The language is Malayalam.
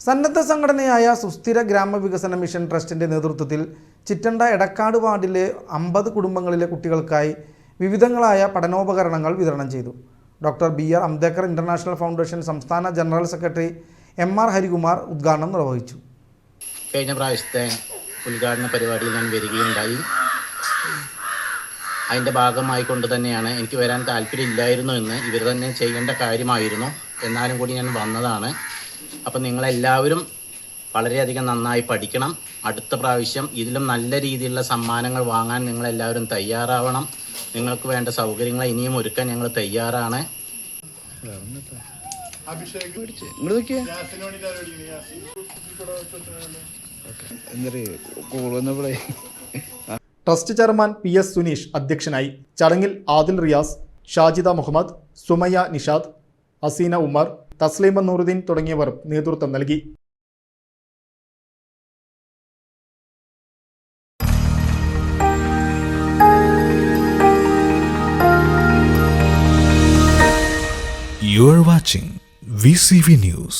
സന്നദ്ധ സംഘടനയായ സുസ്ഥിര ഗ്രാമവികസന മിഷൻ ട്രസ്റ്റിൻ്റെ നേതൃത്വത്തിൽ ചിറ്റണ്ട എടക്കാട് വാർഡിലെ 50 കുടുംബങ്ങളിലെ കുട്ടികൾക്കായി വിവിധങ്ങളായ പഠനോപകരണങ്ങൾ വിതരണം ചെയ്തു. Doctor BR Ambedkar international foundation സംസ്ഥാന ജനറൽ സെക്രട്ടറി MR ഹരികുമാർ ഉദ്ഘാടനം നിർവഹിച്ചു. കഴിഞ്ഞ പ്രാവശ്യത്തെ ഉദ്ഘാടന പരിപാടിയിൽ ഞാൻ വരികയുണ്ടായി. അതിൻ്റെ ഭാഗമായിക്കൊണ്ട് തന്നെയാണ് എനിക്ക് വരാൻ താല്പര്യമില്ലായിരുന്നു എന്ന് ഇവർ തന്നെ ചെയ്യേണ്ട കാര്യമായിരുന്നു. എന്നാലും കൂടി ഞാൻ വന്നതാണ്. അപ്പം നിങ്ങളെല്ലാവരും വളരെയധികം നന്നായി പഠിക്കണം. അടുത്ത പ്രാവശ്യം ഇതിലും നല്ല രീതിയിലുള്ള സമ്മാനങ്ങൾ വാങ്ങാൻ നിങ്ങളെല്ലാവരും തയ്യാറാവണം. നിങ്ങൾക്ക് വേണ്ട സൗകര്യങ്ങൾ ഇനിയും ഒരുക്കാൻ ഞങ്ങൾ തയ്യാറാണ്. ട്രസ്റ്റ് ചെയർമാൻ PS സുനീഷ് അധ്യക്ഷനായി. ചടങ്ങിൽ ആദിൽ റിയാസ്, ഷാജിദ മുഹമ്മദ്, സുമയ്യ നിഷാദ്, ഹസീന ഉമർ, തസ്ലീമ നൂറുദ്ദീൻ തുടങ്ങിയവർ നേതൃത്വം നൽകി. You are watching VCV News.